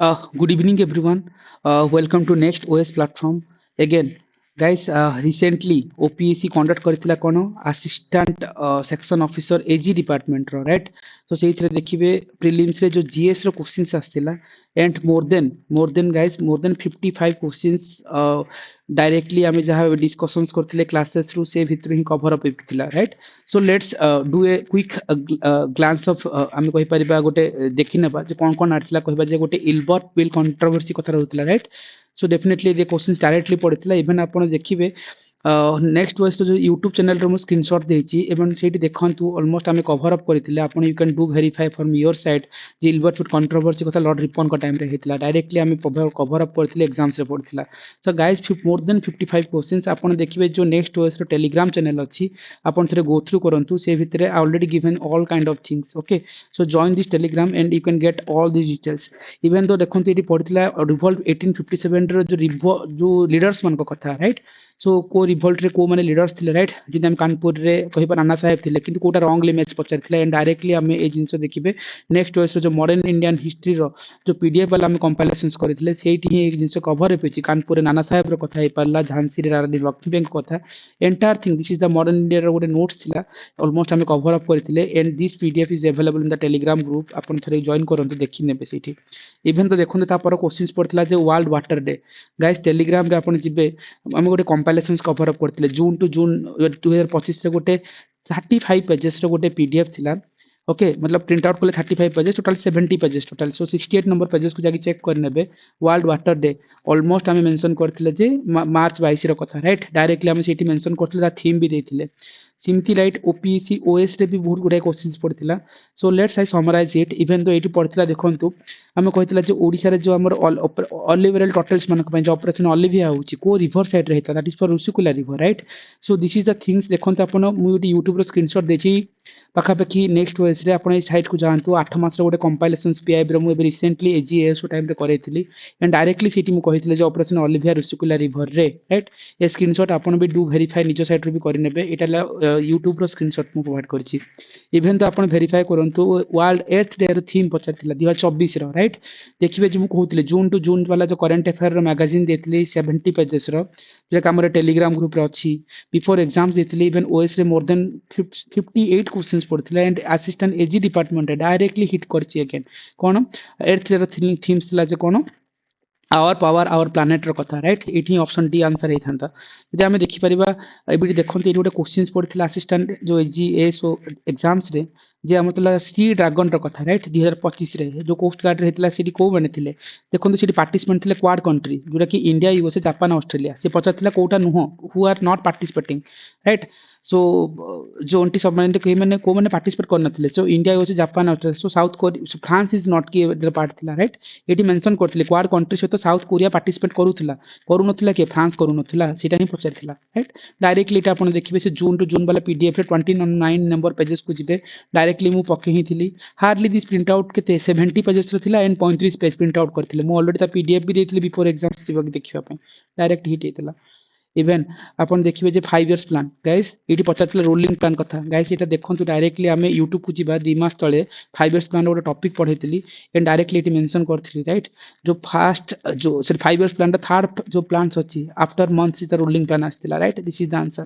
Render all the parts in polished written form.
Good evening, everyone. Welcome to Next OS platform. Again, guys, recently OPSC conduct କରିଥିଲା କ'ଣ assistant section officer AG ଡିପାର୍ଟମେଣ୍ଟର right. ତ ସେଇଥିରେ ଦେଖିବେ ପ୍ରିଲିମ୍ସରେ ଯେଉଁ ଜିଏସ୍ ର କ୍ୱେଶ୍ଚିନ୍ସ ଆସିଥିଲା and more than 55 questions directly आम जहाँ डिस्कसन्स करते क्लासेस रु से भितर ही कभर अप होता right. So let's do a quick glance of आम कहीपर गोटे देखी ना कौन कौन आसाला कह गोटे इलबर्ट बिल कंट्रोवर्सी कथा रहता राइट। सो डेफिनेटली ये क्वेश्चंस डायरेक्टली पड़ता इवेन आप देखिए नेक्स्ट वॉइस जो यूट्यूब चैनल रो स्क्रीनशॉट देछि एवं सेठी देखंतु ऑलमोस्ट आमे कवर अप करथिले आपण you can do verify from your side जे इलबर्ट कंट्रोवर्सी कथा लॉर्ड रिपन का टाइम रे हेतला डायरेक्टली आमे कवर अप करथिले एग्जाम्स रे पड़थिला। So guys more than 55 questions आपण देखिबे जो नेक्स्ट वॉइस रो टेलीग्राम चैनल अछि आपण थरे गो थ्रू करंतु से भितरे already given all kind of things okay. So join this Telegram and you can get all this details even though देखंतु एटी पड़थिला रिवॉल्ट 1857 रो जो लीडर्स मन को कथा राइट। सो को रिवोल्ट रे को माने लीडर्स थिले राइट जिन हम कानपुर रे कहिबा नाना साहेब थिले किंतु कोटा रॉन्गली मैच पचारथिले एंड डायरेक्टली हमें ए जिंस देखिबे नेक्स्ट वॉइस रो जो मॉडर्न इंडियन हिस्ट्री रो जो पीडीएफ वाला हम कंपाइलेशंस करथिले सेठी ही एक जिंस कवर होइछि कानपुर रे नाना साहेब रो कथा हे परला झांसी रे रानी लक्ष्मीबाई को कथा entire thing this is the modern India रो गोटे नोट्स थिला ऑलमोस्ट हमें कवर अप करथिले and this PDF is available in the Telegram group आपण थरे जॉइन करंतु देखि नेबे सेठी। इवन तो देखंतु तापर क्वेश्चंस पड़थिला जे World Water Day guys Telegram रे आपण जिबे हम गोटे कंपाइलेशंस कवर अप करथिले जून टू जून 2025 रे गोटे 35 पेजेस रो गोटे पीडीएफ थिला ओके मतलब प्रिंट आउट कले 35 pages total 70 pages total so 68 number pages को जाके चेक कर नेबे। वर्ल्ड वाटर डे ऑलमोस्ट हमें मेंशन करथिले जे मार्च 22 रो कथा राइट डायरेक्टली हम सेठी मेंशन करथिले ता थीम भी देथिले सिमती राइट ओपीएससी ओएस रे भी बहुत गुडे क्वेश्चंस पड़थिला। So let's I summarize it even though एटी पड़थिला देखंतु आमे कहितला जे ओडिसा रे जो हमर ऑलिव ऑयल टोटल्स मन को जो ऑपरेशन ऑलिविया होची को रिवर साइड रे हेता that is for Rushikulya river right. So this is the things देखंतु आपण मु यूट्यूब रो स्क्रीनशॉट देछि पाखापाखि नेक्स्ट वॉइस रे आपण ए साइट को जानतु 8 मास रो गोटे कंपाइलेशंस पीआईबी रो मु रिसेंटली एजीएस टाइम रे करैथिली एंड डायरेक्टली सिटी मु कहितले जे ऑपरेशन ऑलिविया रुसिकुला रिवर रे राइट ए स्क्रीनशॉट आपण भी डू वेरीफाई निज साइट रो भी करि नेबे एटा यूट्यूब रो स्क्रीनशॉट मु प्रोवाइड करछि। इवन तो आपण वेरीफाई करंतु वर्ल्ड एर्थ डे रो थीम पचारथिला 2024 रो राइट देखिबे जे मु कहउतले जून टू जून वाला जो करंट अफेयर रो मैगजीन देतली 70 पेजेस रो जे हमर टेलीग्राम ग्रुप रे अछि बिफोर एग्जाम्स देतली इवन ओएस रे मोर देन 58 क्वेश्चंस पड़थिला and assistant AG department directly hit करछि अगेन कोन एर्थ रो थीम्स थिला जे कोन आवर पावर आवर प्लानेट रो कथा राइट एठी ऑप्शन डी आंसर हेथांता जदि हमें देखि परिबा एबिडी देखंत एठी गोटे क्वेश्चंस पड़थिला असिस्टेंट जो एजीएस एग्जाम्स रे जे हमतला सी ड्रैगन रो कथा राइट 2025 रे जो कोस्ट गार्ड रे हेतला सिटी को बने थिले देखंतु सिटी पार्टिसिपेंट थिले क्वाड कंट्री जोरा कि इंडिया यूएसए जापान ऑस्ट्रेलिया से पचारथिला कोटा नुह who are not participating right. So जो 29 सबमरीन कही मैंने को मैंने पार्टिसिपेट कर नथिले सो India USA Japan Australia so South Korea France is not की पार्ट थिला राइट एटी मेंशन करथिले क्वाड कंट्री सहित साउथ कोरिया पार्टिसिपेट करूनथिला के फ्रांस करूनथिला सेटा ही पचारथिला राइट डायरेक्टली एटा आपण देखिबे से जून टू जून वाला पीडीएफ रे 29 नंबर पेजेस को जिबे डायरेक्टली मु पके ही थिली हार्डली दिस प्रिंट आउट केते 70 पेजेस रो थिला एंड 35 पेज प्रिंट आउट करथिले मु ऑलरेडी ता पीडीएफ भी देथिले बिफोर एग्जाम्स जिबा देखिबा पे डायरेक्ट हिट हेतला। इवन आपण देखिबे जे 5 इयर्स प्लान गाइस एटी पचारथिले रोलिंग प्लान कथा गाइस एटा देखंतु डायरेक्टली हमें यूट्यूब को जिबा 2 मास तळे 5 इयर्स प्लान रो टॉपिक पढैतिली एंड डायरेक्टली एटी मेंशन करथिली राइट जो फर्स्ट जो 5 इयर्स प्लान दा थर्ड जो प्लान्स अछि after months is the rolling plan आस्तिला right this is the answer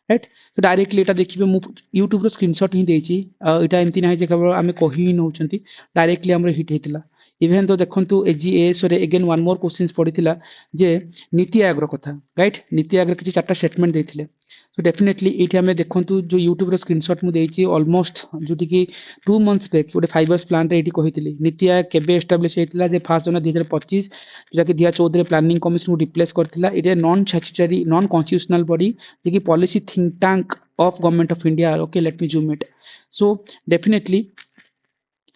right. तो डायरेक्टली एटा देखिबे मु यूट्यूब रो स्क्रीनशॉट ही देछि एटा एमति नाही जे केवल हमें कहि ही नउचंती डायरेक्टली हमर हिट हेतिला। इवन तो देखंतु एजीएस रे अगेन वन मोर क्वेश्चंस पड़िथिला जे नीति आयोग रो कथा राइट नीति आयोग किछि चारटा स्टेटमेंट देथिले सो डेफिनेटली एठी हमें देखंतु जो यूट्यूब रो स्क्रीनशॉट मु देछि ऑलमोस्ट जोटी कि 2 मंथ्स बैक गोटे 5 इयर्स प्लान रे एठी कहिथिली नीति आयोग केबे एस्टैब्लिश हेतिला जे 1 जनवरी 2025 जोटा कि 2014 रे प्लानिंग कमिशन को रिप्लेस करथिला it non statutory non constitutional body जे कि policy think tank of government of India okay let me zoom it. So definitely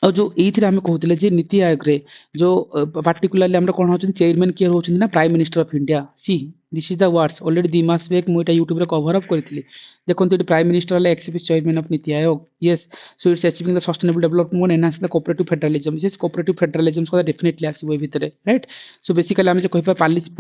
और जो एथि आम कहते जे नीति आयोग रे जो पार्टिकुलरली हम कौन होचन चेयरमैन किए होचन ना prime minister of India C this is the words already 2 मास बैक मुझे यूट्यूब रे कवर अप करथिली देखंतु एटी प्राइम मिनिस्टर वाला x chairman of NITI Aayog yes so it's achieving the sustainable development enhance the cooperative federalism this cooperative federalism को definitely आसीबो ए भितरे right. So basically हम जे कहिबा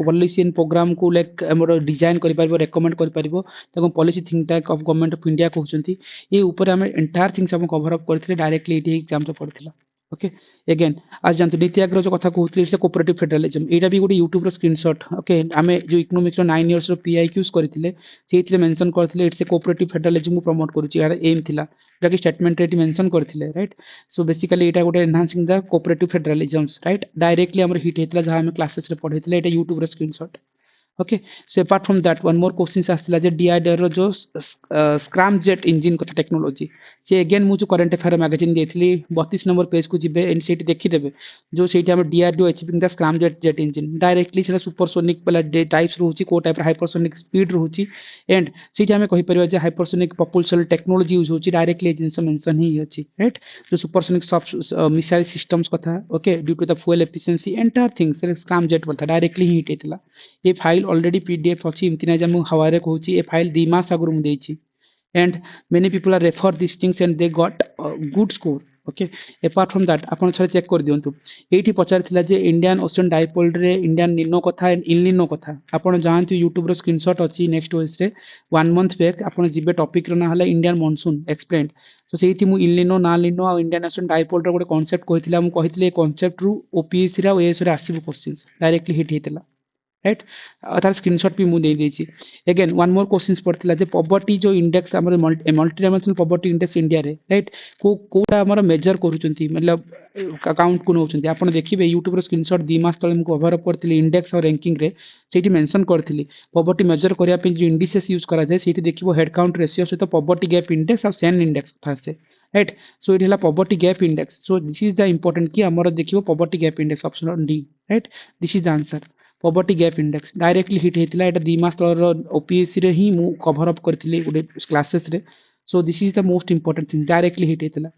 policy and programme को like हमर design करि परबो recommend करि परबो ताको policy think tank of government of India कहउचंती ए ऊपर हम एंटायर थिंग्स हम कवर अप करथिले डायरेक्टली एटी एग्जाम रे पड़थिला। ओके एगेन आज जानते नीति आयोग जो कथा कहते इट्स कोऑपरेटिव फेडरलिज्म एटा भी गोटे यूट्यूब रो स्क्रीनशॉट ओके आमे जो इकोनॉमिक्स रो 9 इयर्स रो पीआईक्यूज करथिले सेथिरे मेंशन करथिले इट्स कोऑपरेटिव फेडरलिज्म को प्रमोट करूची यार एम थिला जेटा कि स्टेटमेंट रे मेंशन करथिले राइट सो बेसिकली एटा गोटे enhancing the cooperative federalisms right directly हमर हिट हेतला जहा हम क्लासेस रे पढैथिले एटा यूट्यूब रो screenshot okay so apart from that one more question आसला जे डीआरडीआर रो जो स्क्रैम जेट इंजन कथा टेक्नोलॉजी से अगेन मु जो करंट अफेयर मैगजीन देथिली 32 नंबर पेज को जिबे एंड सेठी देखि देबे जो सेठी हम DRDO achieving the scramjet engine directly सेटा सुपरसोनिक वाला टाइप्स रहउची को टाइप हाइपरसोनिक स्पीड रहउची एंड सेठी हम कहि परिबा जे हाइपरसोनिक propulsion टेक्नोलॉजी यूज होची डायरेक्टली जिंस मेंशन ही अछि राइट जो सुपरसोनिक मिसाइल सिस्टम्स कथा okay due to the fuel efficiency entire things scramjet कथा डायरेक्टली ही हिट हेतला ये फाइल ऑलरेडी पीडीएफ अच्छी एमती ना मु हवारे कहूँ ये फाइल 2 मास आगु मु देछि and many people are refer this things and they got good score okay apart from that आपण थोड़े चेक कर दियंतु एठी पचार थिला जे इंडियन ओशन डाइपोल रे इंडियन निनो कथा एंड इनलिनो कथा आपण जानतु यूट्यूब रो स्क्रीनशॉट अछि नेक्स्ट ओएस रे 1 मंथ बैक आपण जिबे टॉपिक रो ना हला इंडियन मॉनसून एक्सप्लेन्ड सो सेठी मु इनलिनो नालिनो आ इंडियन ओशन डाइपोल रो गोटे कांसेप्ट कहिथिला मु कहिथिले कांसेप्ट रु ओपीएससी रा ओएस रे आसीबो क्वेश्चंस डायरेक्टली हिट हेतला राइट तार स्क्रीनशॉट भी मुझे देछि अगेन वन मोर क्वेश्चंस पड़थिला जे पॉवर्टी जो इंडेक्स हमर multi dimensional poverty index India रे राइट कोटा हमर मेजर करूचंती मतलब अकाउंट को नउचंती आपण देखिबे यूट्यूब रो स्क्रीनशॉट 2 मास तले मु कवर अप करथिली इंडेक्स और रैंकिंग रे सेठी मेंशन करथिली पॉवर्टी मेजर करिया पे जो इंडिसेस यूज करा जाय सेठी देखिबो हेड काउंट रेशियो से तो पॉवर्टी गैप इंडेक्स और सेन इंडेक्स था से राइट सो इट हला poverty gap index so this is the important कि हमर देखिबो poverty gap index option D right this is the answer poverty gap index directly hit हेतिला एटा 2 मास तलर ओपीएससी रे ही मु कवर अप करथिली गुडे क्लासेस रे so this is the most important thing directly hit हेतिला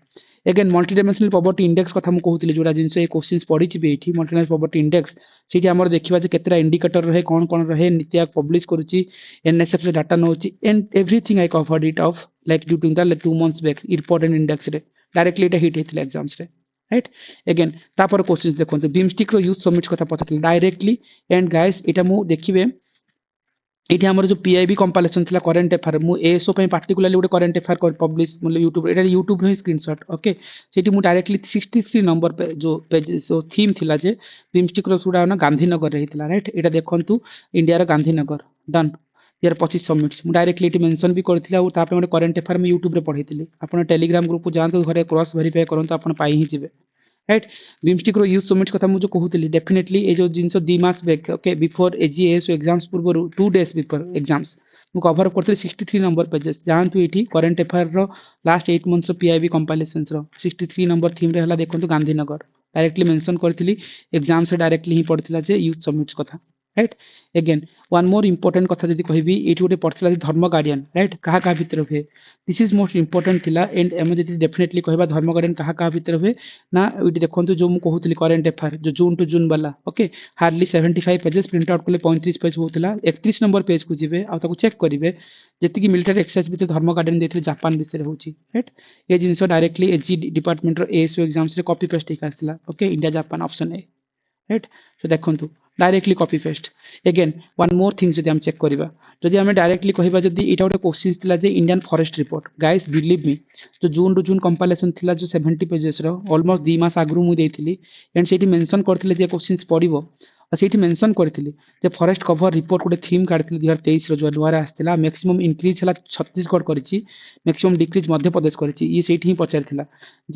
again multi dimensional poverty index कथा मु कहूतिली जोडा जिंस ए क्वेश्चंस पढिछि बे एठी मल्टी डायमेंशनल पॉवर्टी इंडेक्स सेठी हमर देखिबा जे केतरा इंडिकेटर रहे कोन रहे नीति आयोग पब्लिश करूछि एनएसएफ रे डाटा नउछि and everything I covered it of like due to the 2 months back important index रे डायरेक्टली एटा हिट हेतिला एग्जाम्स रे राइट अगेन तापर क्वेश्चंस देखो बीमस्टिक रो यूथ समिट कथा पछातले डायरेक्टली एंड गाइस एटा मु देखिबे एठी हमर जो पीआईबी कंपाइलेशन थिला करंट अफेयर मु एएसओ पे पर्टिकुलरली गोटे करंट अफेयर कर पब्लिश मतलब यूट्यूब एटा यूट्यूब रे स्क्रीनशॉट ओके सेठी मु डायरेक्टली 63 नंबर पे जो पेज सो थीम थिला जे बीमस्टिक रो सुडा ना गांधीनगर रे हितला राइट एटा देखंतु इंडिया रो गांधीनगर डन यार 25 सबमिट्स मु डायरेक्टली एटी मेंशन भी करथिला और तापे गोटे करंट अफेयर में यूट्यूब रे पढैथिली आपण टेलीग्राम ग्रुप को जानतो घरे क्रॉस वेरीफाई करंतु आपण पाई ही जिवे राइट बीमस्टिक रो यूथ समिट कथा मु जो कहूतिली डेफिनेटली ए जो जिंस 2 मास back okay before AGS exams पूर्व 2 डेज बिफोर एग्जाम्स मु कवर अप करथिली 63 नंबर पेजेस जानतु एठी करंट अफेयर रो last 8 months of PIB compilations रो 63 नंबर थीम रे हला देखंतु गांधीनगर डायरेक्टली मेंशन करथिली एग्जाम्स रे डायरेक्टली ही पड़थिला जे यूथ समिट्स कथा राइट अगेन वन मोर इंपोर्टेंट कथा जदि कहबी एठी गोटे पड़थिला धर्म गार्डियन राइट कहा कहा भीतर हुए दिस इज मोस्ट इंपोर्टेंट थिला एंड एम जदि डेफिनेटली कहबा धर्म गार्डियन कहा कहा भीतर हुए ना एठी देखंतु जो मु कहूतली करंट अफेयर जो जून टू जून वाला okay hardly 75 pages print out कले 35 पेज होतला 31 नंबर पेज को जिवे आ ताको चेक करिवे जति कि मिलिटरी एक्सरसाइज भीतर धर्म गार्डियन देथिले जापान विषय होची राइट ये जिंस डायरेक्टली एजी डिपार्टमेंट रो एएसओ एग्जाम्स रे कॉपी पेस्ट ठीक आसला okay India Japan option A right so देखंतु directly copy paste again one more thing जदि हम चेक करबा जदि हम डायरेक्टली कहबा जदि एटा गोटे क्वेश्चन थिला जे Indian forest report guys believe me जो जून टू जून कंपाइलेशन थिला जो 70 पेजेस रो ऑलमोस्ट 2 मास आगु मु देथिली एंड सेठी मेंशन करथिले जे क्वेश्चंस पडिबो आ सेठी मेंशन करथिली जे फॉरेस्ट कवर रिपोर्ट गोटे थीम काढथिली 2023 रो जो नुआरे आस्थिला मैक्सिमम इंक्रीज हला छत्तीसगढ़ करिछि मैक्सिमम डिक्रीज मध्य प्रदेश करिछि ये सेठी ही पचारथिला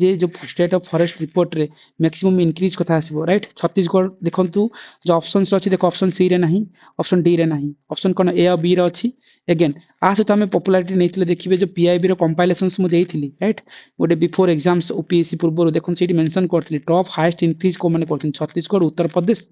जे जो स्टेट ऑफ फॉरेस्ट रिपोर्ट रे मैक्सिमम इंक्रीज कथा आसीबो राइट छत्तीसगढ़ देखंतु जो ऑप्शंस अछि देखो ऑप्शन सी रे नाही ऑप्शन डी रे नाही ऑप्शन कोन ए और बी रे अछि अगेन आ सहित हमें पॉपुलैरिटी नैथिले देखिबे जो पीआईबी रो कंपाइलेशंस मु देइथिली राइट गोटे बिफोर एग्जाम्स ओपीएससी पूर्व देखन सेठी मेंशन करथिली टॉप हाईएस्ट इंक्रीज को माने करथिन छत्तीसगढ़ उत्तर प्रदेश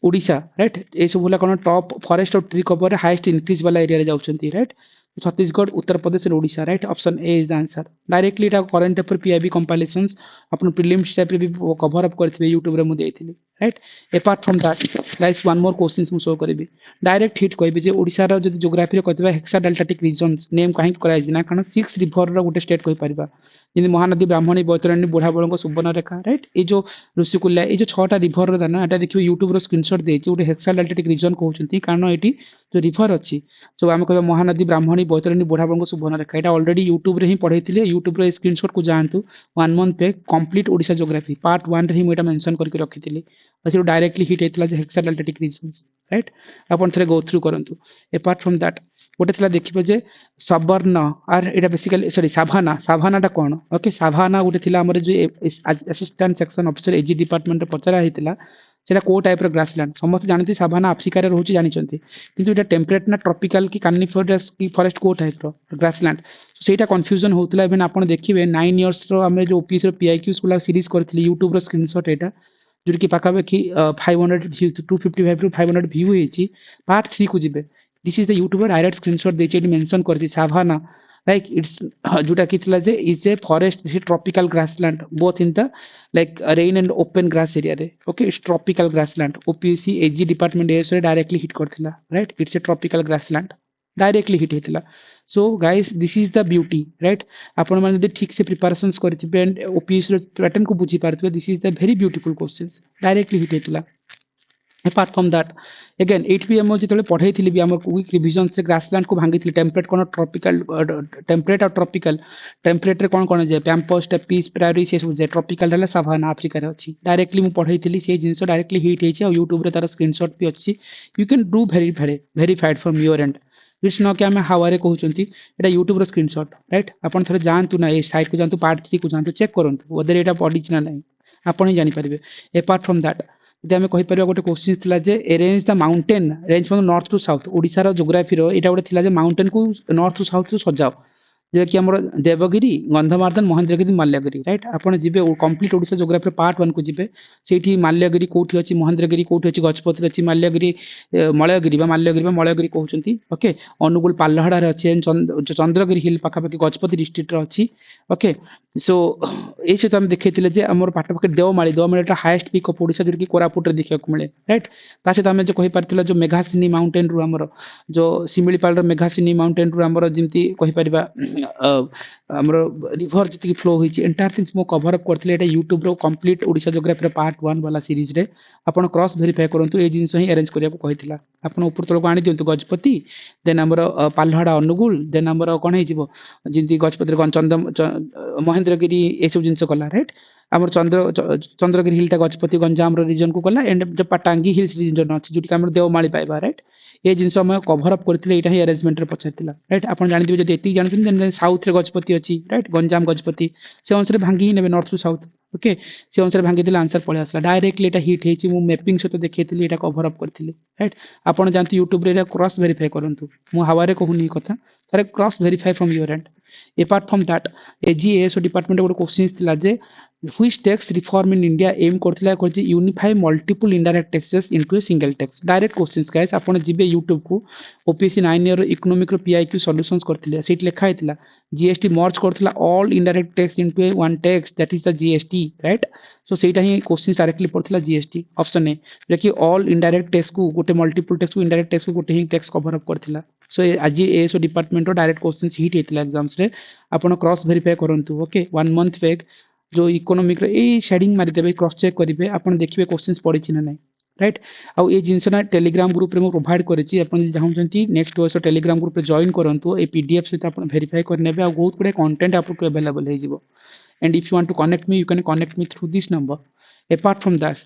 ओडिशा राइट ए सब होला कोन टॉप फॉरेस्ट और ट्री कवर रे हाईएस्ट इंक्रीज वाला एरिया रे जाउछंती राइट छत्तीसगढ़ उत्तर प्रदेश और Odisha right option A is the answer directly Etah current affair PIB compilations upon prelims type रे भी कवर अप करथिबे यूट्यूब रे मु देइथिली right apart from that guys one more questions मु शो करबी डायरेक्ट हिट कहबी जे ओडिशा रो जदि ज्योग्राफी रे कहतिबा हेक्सा डेल्टाटिक रीजन्स नेम काहे कराइ ना कारण 6 रिवर रो गोटे स्टेट कहि परिबा ଯେମିତି ମହାନଦୀ, ବ୍ରାହ୍ମଣୀ, ବୈତରଣୀ, ବୁଢ଼ାବଳଙ୍କ, ସୁବର୍ଣ୍ଣରେଖା, ରାଇଟ୍? ଏ ଯୋଉ ଋଷିକୂଲ୍ୟା, ଏ ଯୋଉ 6ଟା ରିଭରର ନା ଏଟା ଦେଖିବେ ୟୁଟ୍ୟୁବର ସ୍କ୍ରିନଶଟ ଦେଇଛି, ଗୋଟେ ହେକ୍ସାଡାଲ୍ଟିକ ରିଜନ କହୁଛନ୍ତି, କାରଣ ଏଠି ଯୋଉ ରିଭର ଅଛି, ସୋ ଆମେ କହିବା ମହାନଦୀ, ବ୍ରାହ୍ମଣୀ, ବୈତରଣୀ, ବୁଢ଼ାବଳଙ୍କ, ସୁବର୍ଣ୍ଣରେଖା, ଏଟା ଅଲରେଡି ୟୁଟ୍ୟୁବରେ ହିଁ ପଢେଇଥିଲେ। ୟୁଟ୍ୟୁବର ଏ ସ୍କ୍ରିନଶଟକୁ ଯାଆନ୍ତୁ, 1 month back complete Odisha geography part 1 ରେ ହିଁ ମୁଁ ଏଟା ମେନସନ କରିକି ରଖିଥିଲି। ସେଠୁ ଡାଇରେକ୍ଟଲି ହିଟ୍ ହେଇଥିଲା ଯେ ହେକ୍ସାଡାଲ୍ଟିକ ରିଜନ୍ସ, ରାଇଟ୍? ଆପଣ ଥରେ ଗୋ ଥ୍ରୁ କରନ୍ତୁ। ଏପାର୍ଟ ଫ୍ରମ ଦ୍ୟାଟ୍ ଗୋଟେ ଥିଲା ଦେଖିବେ ଯେ ସବର୍ଣ୍ଣ, ଆର୍ ଏଟା ବେସିକାଲି ସରି ସାଭାନା, ସାଭାନାଟା କ'ଣ? ଓକେ, ସାଭାନା ଗୋଟେ ଥିଲା ଆମର ଯୋଉ ଆସିଷ୍ଟାଣ୍ଟ ସେକ୍ସନ ଅଫିସର ଏଜି ଡିପାର୍ଟମେଣ୍ଟରେ ପଚରା ହେଇଥିଲା, ସେଟା କୋଉ ଟାଇପର ଗ୍ରାସଲ୍ୟାଣ୍ଡ? ସମସ୍ତେ ଜାଣନ୍ତି ସାଭାନା ଆଫ୍ରିକାରେ ରହୁଛି, ଜାଣିଛନ୍ତି, କିନ୍ତୁ ଏଟା ଟେମ୍ପରେଟ୍ ନା ଟ୍ରପିକାଲ କି କାନିଫରସ୍ କି ଫରେଷ୍ଟ କୋଉ ଟାଇପର ଗ୍ରାସଲ୍ୟାଣ୍ଡ? ସେଇଟା କନଫ୍ୟୁଜନ ହଉଥିଲା। ଇଭେନ୍ ଆପଣ ଦେଖିବେ 9 yearsର ଆମେ ଯୋଉ ଓପିଏସର ପିଆଇକ୍ୟୁ ସ୍କଲାର ସିରିଜ କରିଥିଲି, ୟୁଟ୍ୟୁବର ସ୍କ୍ରିନଶଟ ଏଟା, ଯୋଉଟାକି ପାଖାପାଖି 500 view 255 ରୁ 500 view ହେଇଛି। ପାର୍ଟ 3 କୁ ଯିବେ, this is the YouTuber direct screenshot ଦେଇଛି, ଏଠି ମେନସନ କରିଛି ସାଭାନା, ଲାଇକ୍ ଇଟ୍ସ ଯୋଉଟା କି ଥିଲା ଯେ is a forest tropical grassland both in the like rain and open grass ଏରିଆରେ। Okay, it's tropical grassland. OPSC AG department ଏଏସରେ ଡାଇରେକ୍ଟଲି ହିଟ୍ କରିଥିଲା, right? It's a tropical grassland, directly hit ହେଇଥିଲା। So guys this is the beauty, right? ଆପଣମାନେ ଯଦି ଠିକ୍ ସେ ପ୍ରିପାରେସନ୍ସ କରିଥିବେ and ଓପିଏସସିର ପ୍ୟାଟର୍ନକୁ ବୁଝିପାରୁଥିବେ, this is the very beautiful questions, directly hit ହେଇଥିଲା। apart from that again ଏଇଠି ବି ଆମେ ଯେତେବେଳେ ପଢେଇଥିଲି ବି ଆମର ୱିକ୍ ରିଭିଜନ ସେ ଗ୍ରାସଲ୍ୟାଣ୍ଡକୁ ଭାଙ୍ଗିଥିଲି, ଟେମ୍ପରେଟ୍ କ'ଣ, ଟ୍ରପିକାଲ, ଟେମ୍ପରେଟ୍ ଆଉ ଟ୍ରପିକାଲ। ଟେମ୍ପରେଟ୍ରେ କ'ଣ କ'ଣ ଯାଏ? ପ୍ୟାମ୍ପସ୍, ଷ୍ଟେପିସ୍, ପ୍ରାୟୋରୀ, ସେ ସବୁ ଯାଏ। ଟ୍ରପିକାଲ ହେଲା ସାଭାନା, ଆଫ୍ରିକାରେ ଅଛି। ଡାଇରେକ୍ଟଲି ମୁଁ ପଢେଇଥିଲି, ସେଇ ଜିନିଷ ଡାଇରେକ୍ଟଲି ହିଟ୍ ହେଇଛି, ଆଉ ୟୁଟ୍ୟୁବରେ ତାର ସ୍କ୍ରିନଶଟ ବି ଅଛି। You can do verified from your end. It's ନ କି ଆମେ ହାୱାରେ କହୁଛନ୍ତି, ଏଟା ୟୁଟ୍ୟୁବର ସ୍କ୍ରିନଶଟ, ରାଇଟ୍? ଆପଣ ଥରେ ଯାଆନ୍ତୁ ନା ଏ ସାଇଟ୍କୁ ଯାଆନ୍ତୁ, ପାର୍ଟ 3 କୁ ଯାଆନ୍ତୁ, ଚେକ୍ କରନ୍ତୁ whether ଏଇଟା ପଡ଼ିଛି ନା ନାହିଁ, ଆପଣ ହିଁ ଜାଣିପାରିବେ। ଏପାର୍ଟ ଫ୍ରମ ଦ୍ୟାଟ୍ ଯଦି ଆମେ କହିପାରିବା, ଗୋଟେ କ୍ୱେଶ୍ଚିନ୍ ଥିଲା ଯେ arrange the mountain range from north to south. ଓଡ଼ିଶାର ଜୋଗ୍ରାଫିର ଏଇଟା ଗୋଟେ ଥିଲା ଯେ ମାଉଣ୍ଟେନକୁ ନର୍ଥ ଟୁ ସାଉଥରୁ ସଜାଅ, ଯେକି ଆମର ଦେବଗିରି, ଗନ୍ଧମାର୍ଦ୍ଦନ, ମହେନ୍ଦ୍ରଗିରି, ମାଲ୍ୟଗିରି, ରାଇଟ୍? ଆପଣ ଯିବେ କମ୍ପ୍ଲିଟ ଓଡ଼ିଶା ଜୋଗ୍ରାଫିର ପାର୍ଟ 1 କୁ ଯିବେ, ସେଇଠି ମାଲ୍ୟଗିରି କୋଉଠି ଅଛି, ମହେନ୍ଦ୍ରଗିରି କୋଉଠି ଅଛି, ଗଜପତିରେ ଅଛି, ମାଲ୍ୟଗିରି ମଳୟଗିରି ବା ମଳୟଗିରି କହୁଛନ୍ତି। ଓକେ, ଅନୁଗୁଳ ପାଲହଡ଼ାରେ ଅଛି, ଚନ୍ଦ୍ରଗିରି ହିଲ୍ ପାଖାପାଖି ଗଜପତି ଡିଷ୍ଟ୍ରିକ୍ଟରେ ଅଛି। ଓକେ, ସୋ ଏଇ ସହିତ ଆମେ ଦେଖେଇଥିଲେ ଯେ ଆମର ପାଖାପାଖି ଦେଓମାଳିଟା ହାଏଷ୍ଟ ପିକ୍ ଅଫ୍ ଓଡ଼ିଶା, ଯୋଉଟାକି କୋରାପୁଟରେ ଦେଖିବାକୁ ମିଳେ, ରାଇଟ୍? ତା ସହିତ ଆମେ ଯୋଉ କହିପାରିଥିଲା ଯୋଉ ମେଘାସିନି ମାଉଣ୍ଟେନରୁ ଆମର ଯୋଉ ଶିମିଳିପାଳର ମେଘାସିନି ମାଉଣ୍ଟେନରୁ ଆମର ଯେମିତି କହିପାରିବା ଆମର ରିଭର ଯେତିକି ଫ୍ଲୋ ହେଇଛି, ଏଣ୍ଟାୟାର ଥିଙ୍ଗସ୍ ମୁଁ କଭର ଅପ୍ କରିଥିଲି। ଏଇଟା ୟୁଟ୍ୟୁବର କମ୍ପ୍ଲିଟ ଓଡ଼ିଶା ଜୋଗ୍ରାଫିର ପାର୍ଟ 1 ବାଲା ସିରିଜରେ ଆପଣ କ୍ରସ୍ ଭେରିଫାଏ କରନ୍ତୁ। ଏଇ ଜିନିଷ ହିଁ ଆରେଞ୍ଜ କରିବାକୁ କହିଥିଲା। ଆପଣ ଉପର ତଳକୁ ଆଣିଦିଅନ୍ତୁ, ଗଜପତି, ଦେନ୍ ଆମର ପାଲହଡ଼ା, ଅନୁଗୁଳ, ଦେନ୍ ଆମର କ'ଣ ହେଇଯିବ, ଯେମିତି ଗଜପତିରେ ମହେନ୍ଦ୍ରଗିରି, ଏସବୁ ଜିନିଷ କଲା, ରାଇଟ୍? ଆମର ଚନ୍ଦ୍ରଗିରି ହିଲ୍ଟା ଗଜପତି ଗଞ୍ଜାମର ରିଜନକୁ ଗଲା, ଏଣ୍ଡ ପାଟାଙ୍ଗୀ ହିଲ୍ସ ରିଜନ ଅଛି, ଯୋଉଠିକି ଆମର ଦେଓମାଳି ପାଇବା, ରାଇଟ୍? ଏ ଜିନିଷ ଆମେ କଭର ଅପ୍ କରିଥିଲେ, ଏଇଟା ହିଁ ଆରେଞ୍ଜମେଣ୍ଟରେ ପଚାରିଥିଲା, ରାଇଟ୍? ଆପଣ ଜାଣିଥିବେ, ଯଦି ଏତିକି ଜାଣିଛନ୍ତି ଦେନ୍ ସାଉଥରେ ଗଜପତି ଅଛି, ରାଇଟ୍? ଗଞ୍ଜାମ ଗଜପତି, ସେ ଅନୁସାରେ ଭାଙ୍ଗି ହିଁ ନେବେ, ନର୍ଥ ଟୁ ସାଉଥ। ଓକେ, ସେ ଅନୁସାରେ ଭାଙ୍ଗିଥିଲେ ଆନ୍ସର ପଳେଇ ଆସିଲା। ଡାଇରେକ୍ଟଲି ଏଇଟା ହିଟ୍ ହେଇଛି, ମୁଁ ମ୍ୟାପିଂ ସହିତ ଦେଖେଇଥିଲି, ଏଇଟା କଭର ଅପ୍ କରିଥିଲି, ରାଇଟ୍? ଆପଣ ଯାଆନ୍ତୁ ୟୁଟ୍ୟୁବରେ ଏଇଟା କ୍ରସ୍ ଭେରିଫାଏ କରନ୍ତୁ, ମୁଁ ହାୱାରେ କହୁନି ଏ କଥା, ଥରେ cross verify from your end. Apart from that AG ASO department ଗୋଟେ କ୍ୱେଶ୍ଚିନ୍ ଥିଲା ଯେ which tax reform in India aim করଥିଲା করছে unify multiple indirect taxes into a single tax? direct questions guys, ଆପଣ ଯିବେ ୟୁଟ୍ୟୁବ କୁ, ଓପିଏସସି 9 year ଇକୋନୋମିକ ର ପିଆଇକ୍ୟୁ solutions କରିଥିଲେ, ସେଇଠି ଲେଖା ହେଇଥିଲା ଜିଏସଟି ମର୍ଜ କରୁଥିଲା all indirect tax into a one tax, that is the GST, right? So ସେଇଟା ହିଁ କ୍ୱେଶ୍ଚିନ୍ ଡାଇରେକ୍ଟଲି ପଡିଥିଲା ଜିଏସଟି ଅପସନ ଏ, ଯୋଉଟାକି ଅଲ୍ ଇନଡାଇରେକ୍ଟ ଟାକ୍ସକୁ ଗୋଟେ ମଲ୍ଟିପୁଲ ଟାକ୍ସକୁ ଇନଡାଇରେକ୍ଟ ଟାକ୍ସକୁ ଗୋଟେ ହିଁ ଟାକ୍ସ କଭର ଅପ୍ କରିଥିଲା। ସୋ ଆଜି ଏଏସଓ ଡିପାର୍ଟମେଣ୍ଟର ଡାଇରେକ୍ଟ କ୍ୱେଶ୍ଚିନ୍ସ ହିଟ୍ ହେଇଥିଲା ଏକ୍ସାମ୍ସରେ, ଆପଣ କ୍ରସ୍ ଭେରିଫାଏ କରନ୍ତୁ। ଓକେ, 1 month ବ୍ୟାକ୍ ଯୋଉ ଇକୋନୋମିକର ଏଇ ସେଡିଂ ମାରିଦେବେ, କ୍ରସ୍ ଚେକ୍ କରିବେ, ଆପଣ ଦେଖିବେ କ୍ୱେଶ୍ଚିନ୍ସ ପଡିଛି ନା ନାହିଁ, ରାଇଟ୍? ଆଉ ଏଇ ଜିନିଷଟା ଟେଲିଗ୍ରାମ ଗ୍ରୁପରେ ମୁଁ ପ୍ରୋଭାଇଡ କରିଛି, ଆପଣ ଯଦି ଚାହୁଁଛନ୍ତି ନେକ୍ସଟ ବର୍ଷ ଟେଲିଗ୍ରାମ ଗ୍ରୁପରେ ଜଏନ୍ କରନ୍ତୁ, এই ପିଡିଏଫ୍ ସହିତ ଆପଣ ଭେରିଫାଏ କରିନେବେ, ଆଉ ବହୁତ ଗୁଡ଼େ କଣ୍ଟେଣ୍ଟ ଆପଣଙ୍କୁ ଆଭେଲେବଲ ହେଇଯିବ। and if you want to connect me, you can connect me through this number. apart from that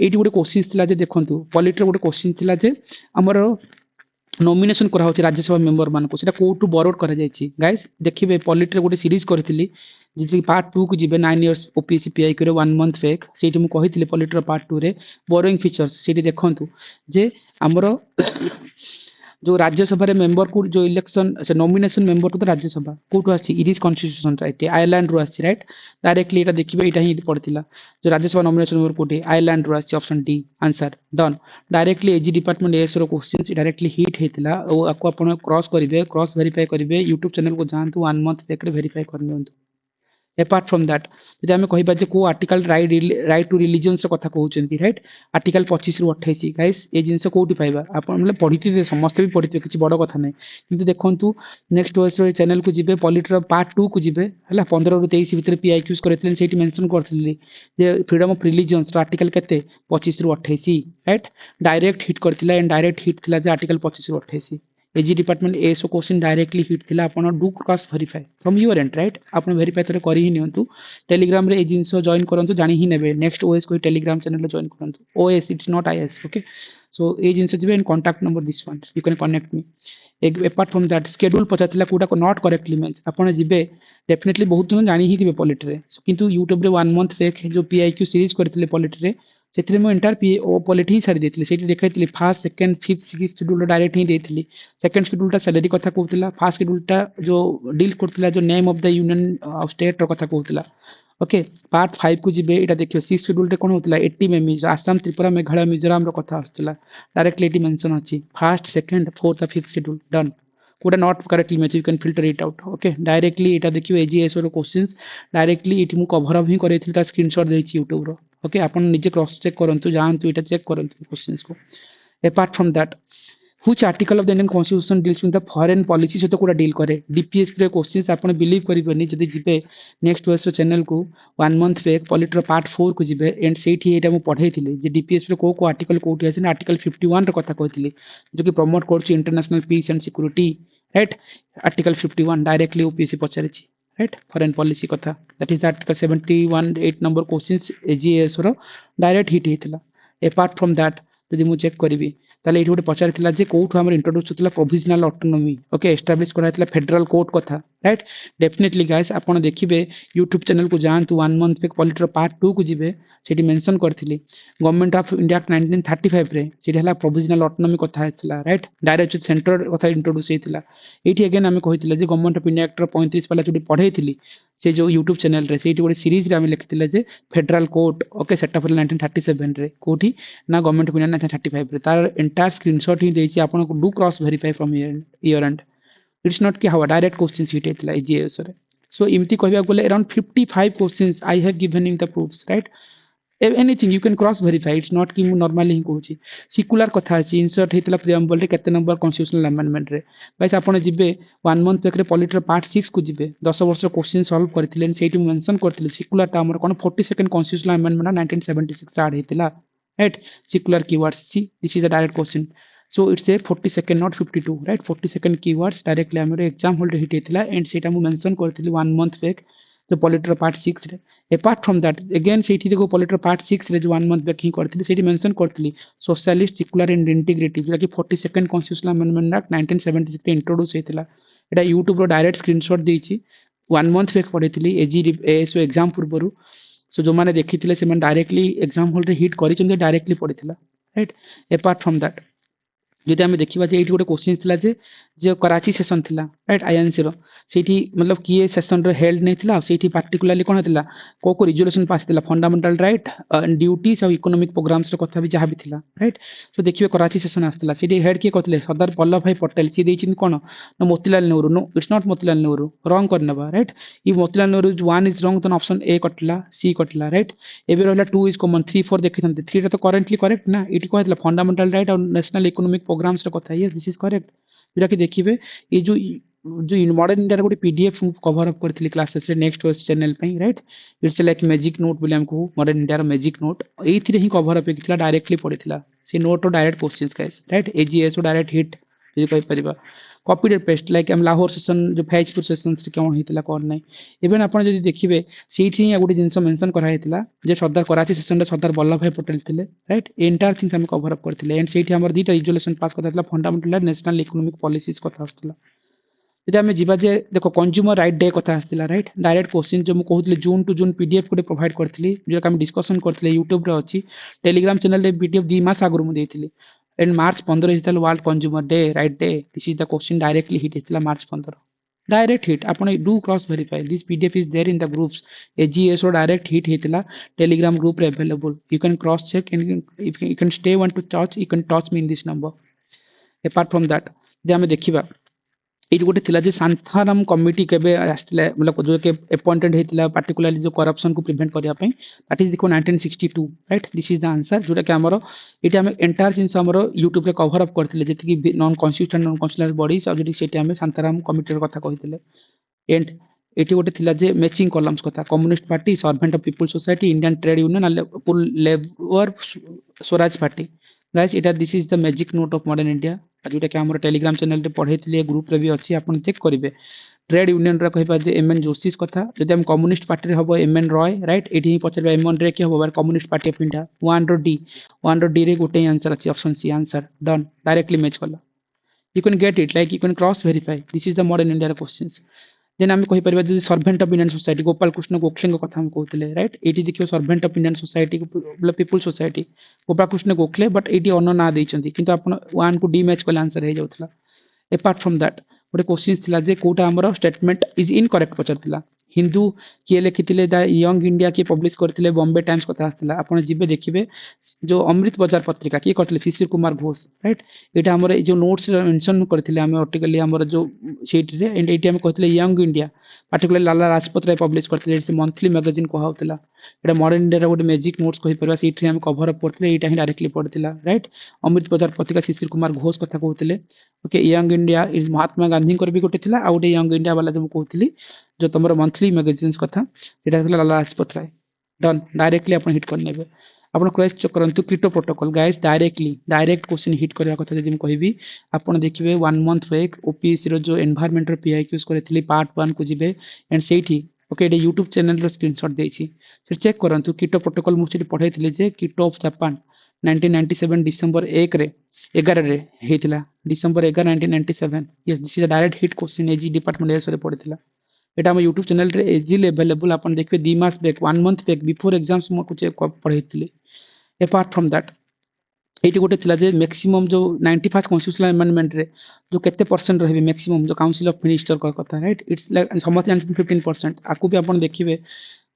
ଏଇଠି ଗୋଟେ କ୍ୱେଶ୍ଚିନ୍ ଥିଲା ଯେ ଦେଖନ୍ତୁ, ପଲିଟିର ଗୋଟେ କ୍ୱେଶ୍ଚିନ୍ ଥିଲା ଯେ ଆମର ନୋମିନେସନ କରାହଉଛି ରାଜ୍ୟସଭା ମେମ୍ବର ମାନଙ୍କୁ, ସେଟା କୋଉଠୁ ବରୋଡ କରାଯାଇଛି? ଗାଇସ୍ ଦେଖିବେ, ପଲିଟିରେ ଗୋଟେ ସିରିଜ କରିଥିଲି, ଯେମିତି ପାର୍ଟ 2 କୁ ଯିବେ, 9 years ଓପିଏସସି ପିଆଇକ୍ୟୁରେ 1 month ବ୍ୟାକ୍, ସେଇଠି ମୁଁ କହିଥିଲି ପଲିଟିର ପାର୍ଟ 2ରେ ବୋରୋଇଂ ଫିଚର୍ସ, ସେଇଠି ଦେଖନ୍ତୁ ଯେ ଆମର ଯୋଉ ରାଜ୍ୟସଭାରେ ମେମ୍ବରକୁ ଯୋଉ ଇଲେକ୍ସନ ସେ nomination member to the Rajya Sabha କୋଉଠୁ ଆସିଛି? ଇରିଶ କନଷ୍ଟିଟ୍ୟୁସନ, ରାଇଟ୍? ଆୟରଲାଣ୍ଡରୁ ଆସିଛି, ରାଇଟ୍? ଡାଇରେକ୍ଟଲି ଏଇଟା ଦେଖିବେ, ଏଇଟା ହିଁ ପଡିଥିଲା, ଯୋଉ ରାଜ୍ୟସଭା ନୋମିନେସନ ମେମ୍ବର କୋଉଠି? ଆୟରଲାଣ୍ଡରୁ ଆସିଛି, option D answer, done. Directly AG department ଏଏସଓର କ୍ୱେଶ୍ଚିନ୍ସ ଡାଇରେକ୍ଟଲି ହିଟ୍ ହେଇଥିଲା, ଆଉ ଆକୁ ଆପଣ କ୍ରସ୍ କରିବେ, କ୍ରସ୍ ଭେରିଫାଏ କରିବେ, ୟୁଟ୍ୟୁବ ଚ୍ୟାନେଲକୁ ଯାଆନ୍ତୁ, 1 month ବ୍ୟାକରେ ଭେରିଫାଏ କରିନିଅନ୍ତୁ। एपार्ट फ्रॉम दैट जदि आम कह को आर्टिकल राइट टू रिलीजियंस कथा कहते राइट आर्टिकल 25 रु 28 गाइस ये जिनस कौटी पाइबा आप मतलब पढ़ी समस्त भी पढ़ी किसी बड़ कथा नहीं किंतु देखो नेक्स्ट वर्ष चैनल को जिबे पॉलिटर पार्ट 2 को जिबे है 15 रु 23 भितर पीआईक्यूज करते से मेंशन करथिली जे फ्रीडम ऑफ रिलीजियंस आर्टिकल केते 25 रु 28 राइट डायरेक्ट हिट करथिला एंड डायरेक्ट हिट थिला जे आर्टिकल 25 रु 28 AG department SO question directly hit थिला आपण do cross verify from your end right आपण वेरीफाई तरे करी ही नियंतु टेलीग्राम रे ए जिंस जॉइन करंतु जानि ही नेबे नेक्स्ट ओएस कोई टेलीग्राम चैनल जॉइन करंतु OS it's not IS okay so ए जिंस जिबे and contact number this one you can connect me apart from that schedule पचातिला कोडा को नॉट करेक्टली मींस आपण जिबे डेफिनेटली बहुत जन जानि ही दिबे पॉलिटी रे किंतु यूट्यूब रे 1 मंथ फेक जो पीआईक्यू सीरीज करथिले पॉलिटी रे से एंटायर पी ओ पॉलिटी ही सारी देती से देखी first second fifth six schedule direct ही देती सेकेंड शेड्यूलटा सैलरी कथा कहूला फास्ट शेड्यूलटा जो डील करथिला जो name of the union of state कथा कहूला ओके पार्ट 5 को जिबे एटा देखियो सिक्स शेड्यूल रे कोन होतला 80 मेमी जो आसाम त्रिपुरा मेघालय मिजोरम रो कथा आस्तला डायरेक्टली एटी मेंशन अछि फर्स्ट सेकंड फोर्थ और फिफ्थ शेड्यूल डन कोडा not correctly match you can filter it out okay directly एटा देखियो एजीएसओ रो क्वेश्चंस डायरेक्टली इट मु कवर अप ही करैथिल ता स्क्रीनशॉट देछि यूट्यूब रो ओके आपण निजे क्रॉस चेक करंतु जानतु एटा चेक करंतु क्वेश्चंस को apart from that which article of the Indian constitution deals with the foreign policy सहित कोडा डील करे डीपीएस रे क्वेश्चंस आपण बिलीव करिबनी जदि जिबे नेक्स्ट वर्ष चैनल को 1 मंथ बैक पॉलिटर पार्ट 4 को जिबे एंड सेठी एटा मु पढैथिले जे डीपीएस रे को आर्टिकल कोठी आछन आर्टिकल 51 रे कथा कहथिले जो कि प्रमोट करछि international peace and security right article 51 directly OPSC पचारिछि राइट फॉरेन पॉलिसी कथा that is article 71 8 number questions AGS रो डायरेक्ट हिट हेतिला अपार्ट फ्रॉम दैट जदि मु चेक करिवि ताले एठी गोटे पचारिथिला जे कोठु हमर इंट्रोड्यूस होतिला प्रोविजनल ऑटोनॉमी ओके एस्टैब्लिश कराइथिला फेडरल कोर्ट कथा राइट डेफिनेटली गाइस आपण देखिबे यूट्यूब चैनल को जानतु 1 मंथ पे पॉलिटर पार्ट 2 को जिबे सेठी मेंशन करथिली गवर्नमेंट ऑफ इंडिया 1935 रे सेठी हला प्रोविजनल ऑटोनॉमी कथा हेतिला राइट डायरेक्ट सेंटर कथा इंट्रोड्यूस हेतिला एठी अगेन हमें कहिथिला जे गवर्नमेंट ऑफ इंडिया एक्ट 35 वाला जोडी पढैथिली से जो यूट्यूब चैनल रे सेठी गोटे सीरीज रे हमें लिखथिले जे federal court okay set up 1937 रे कोठी ना गवर्नमेंट ऑफ इंडिया 1935 रे तार एंटायर स्क्रीनशॉट ही देछि आपण को do cross verify from your end it's not कि हाउ डायरेक्ट क्वेश्चंस हिट हेतला एजीएस रे सो इमती कहबा गले around 55 questions I have given in the proofs right anything you can cross verify it's not कि मु नॉर्मली ही कहूची secular कथा अछि इंसर्ट हेतला प्रियम्बल रे केते नंबर कॉन्स्टिट्यूशनल अमेंडमेंट रे गाइस आपण जिबे 1 मंथ तक रे पॉलिटर पार्ट 6 को जिबे 10 वर्ष क्वेश्चन सॉल्व करथिले सेठी मेंशन करथिले सिकुलर ता हमर कोन 42nd कॉन्स्टिट्यूशनल अमेंडमेंट 1976 रे आड हेतला right secular keywords see this is a direct question so it's a 42nd not 52 right 42nd keywords directly हमरे एग्जाम हॉल रे हिट हेतला एंड सेटा मु मेंशन करथिली 1 मंथ बैक जो पॉलिटर पार्ट 6 रे अपार्ट फ्रॉम दैट अगेन सेठी देखो पॉलिटर पार्ट 6 रे जो 1 मंथ बैक ही करथिली सेठी मेंशन करथिली सोशलिस्ट सेक्युलर एंड इंटीग्रिटी जो कि 42nd कॉन्स्टिट्यूशनल अमेंडमेंट एक्ट 1976 रे इंट्रोड्यूस हेतला एटा यूट्यूब रो डायरेक्ट स्क्रीनशॉट देछि 1 मंथ बैक पढिथिली एजी एसओ एग्जाम पूर्वरु सो जो माने देखिथिले से माने डायरेक्टली एग्जाम हॉल रे हिट करिचंदे डायरेक्टली पढिथिला राइट अपार्ट फ्रॉम दैट जदि आम देखा जे ये गोटे क्वेश्चन थिला जे जो कराची सेशन थिला राइट आईएनसी रो सेठी मतलब किए सेशन रो हेल्ड नै थिला सेठी पार्टिकुलरली कोन थिला को रिजोल्यूशन पास थिला फंडामेंटल राइट एंड ड्यूटीज और इकोनॉमिक प्रोग्राम्स रो कथा भी जहा भी थिला राइट सो देखिबे कराची सेशन आस्थिला सेठी हेड के कहथिले सरदार वल्लभ भाई पटेल सी देचिन कोन न Motilal Nehru no it's not Motilal Nehru wrong करनबा राइट ई मोतीलाल नेहरू 1 इज रॉन्ग तो ऑप्शन ए कटला सी कटला राइट एबे रहला 2 इज कॉमन 3 4 देखिथनते 3 रे तो करेंटली करेक्ट ना इटी कहथिला फंडामेंटल राइट और नेशनल इकोनॉमिक प्रोग्राम्स रो कथा यस दिस इज करेक्ट जेटा कि देखिबे ये जो मॉडर्न इंडिया गोटे पीडीएफ कवर अप करथिली क्लासेस रे नेक्स्ट वर्ष चैनल पे right it's like magic note बोले हमको मॉडर्न इंडिया रो मैजिक नोट एथि रे ही कवर अप किथिला डायरेक्टली पढिथिला से नोट और direct questions guys right AGS और डायरेक्ट हिट जे कहि परिबा कॉपी एंड पेस्ट लाइक हम लाहौर सेशन जो फैजपुर सेशन रे कोन हितला कोन नै इवन आपण जदि देखिबे सेठी गोटे जिंस मेंशन करा हितला जे सरदार कराची सेशन रे सरदार वल्लभ भाई पटेल थिले राइट एंटायर थिंग्स हम कवर अप करथिले एंड सेठी हमर दीटा रिजोल्यूशन पास करथिला फंडामेंटल नेशनल इकोनॉमिक पॉलिसीज कथा आस्थिला यदि आम जीवा जे देखो कंज्यूमर राइट डे कथा आस्थिला राइट डायरेक्ट क्वेश्चन जो मु कहउतले जून टू जून पीडीएफ कोटे प्रोवाइड करथिली जो हम डिस्कशन करथिले यूट्यूब रे अछि टेलीग्राम चैनल रे पीडीएफ 2 मास आगुर मु देथिली and March 15 is the world consumer day right day this is the question directly hit इतला मार्च 15 डायरेक्ट हिट आपण do cross verify this PDF is there in the groups AGS और direct hit हेतला Telegram group रे available you can cross check and if you can stay want to touch you can touch me in this number apart from that जे हमें देखिबा ଏଇଠି ଗୋଟେ ଥିଲା ଯେ ଶାନ୍ତାରାମ କମିଟି କେବେ ଆସିଥିଲା मतलब जो के अपॉइंटेड ହେଇଥିଲା particularly जो corruption को प्रिवेंट କରିବା ପାଇଁ that is देखो 1962 right this is the answer जोटा कि हमरो एटी हम एंटायर जिंस हमरो YouTube रे कवर अप करथिले जेति कि नॉन कॉन्स्टिट्यूशनल बॉडीज और जेति सेटी हम ଶାନ୍ତାରାମ कमिटी ର କଥା କହିଥିଲେ एंड ଏଠି ଗୋଟେ ଥିଲା ଯେ ମ୍ୟାଚିଂ କଲମ୍ସ କଥା communist party servant of people society Indian trade union labour Swaraj party guys एटा this is the magic note of modern India जोटा कि हमर टेलीग्राम चैनल रे पढैथिले ग्रुप रे भी अछि आपण चेक करिवे ट्रेड यूनियन रा कहबा जे एमएन जोशीस कथा जदि हम कम्युनिस्ट पार्टी रे हबो एमएन रॉय राइट एठी पचरबा एमएन रे के हबो बार कम्युनिस्ट पार्टी ऑफ इंडिया 1 रो डी रे गोटे आंसर अछि option C answer done directly match कला you can get it like you can cross verify this is the modern india questions then आम कहि परिबा जे servant of Indian society Gopal Krishna Gokhale कथा हम कहउतले राइट एटी देखियो सर्वेंट ऑफ इंडियन सोसाइटी मतलब people society Gopal Krishna Gokhale but एटी अन्न ना दैचंती किंतु आपण 1 को डी मैच कले आंसर हे जाउतला अपार्ट फ्रॉम दैट गोटे क्वेश्चन थिला जे कोटा हमर स्टेटमेंट इज इनकरेक्ट पचरथिला हिंदू किए लिखिथिले द यंग इंडिया के पब्लिश करथिले बॉम्बे टाइम्स कथा आस्थिला आपण जिबे देखिबे जो अमृत बाजार पत्रिका की करथिले शिशिर कुमार घोष राइट एटा हमर जो नोट्स मेंशन करथिले हम आर्टिकल हमर जो sheet रे एंड एटी हम कहथिले यंग इंडिया पार्टिकुलर लाला राजपत राय पब्लिश करथिले से मंथली मैगजीन को होतला एटा मॉडर्न इंडिया रो गोटे मैजिक नोट्स कहि परबा सीट रे हम कवर अप करथिले एटा ही डायरेक्टली पढथिला राइट अमृत बाजार पत्रिका शिशिर कुमार घोष कथा कहउतले okay young India is Mahatma Gandhi कर भी गोटे थिला आ गोटे यंग इंडिया वाला जो कहउतली जो तमरो मंथली मैगजीन्स कथा एटा थिला लाला राजपत राय डन डायरेक्टली अपन हिट कर नेबे आपण क्रॉस चेक करंतु Kyoto protocol guys direct question hit करया कथा जदि हम कहबी आपण देखिबे 1 मंथ बैक ओपीएससी रो जो एनवायरनमेंट रो पीआईक्यूज करथिली पार्ट 1 को जिबे एंड सेठी ओके एटा YouTube चैनल रो स्क्रीनशॉट देछि फिर चेक करंतु कीटो प्रोटोकॉल मुछि पढैथिले जे कीटो ऑफ जापान 1997 डिसेंबर 1 रे 11 रे हेतिला December 11 1997 yes this is a direct hit question AG department एस रे पढिथिला एटा हम YouTube चैनल रे एजी अवेलेबल आपण देखबे 2 मास back 1 month back before exams मो कुछ पढैथिले अपार्ट फ्रॉम दैट एटी गोटे थिला जे मैक्सिमम जो 95 कॉन्स्टिट्यूशनल अमेंडमेंट रे जो केते परसेंट रहबे मैक्सिमम जो काउंसिल ऑफ मिनिस्टर का कथा राइट इट्स लाइक समथ 15% आकु भी आपण देखिबे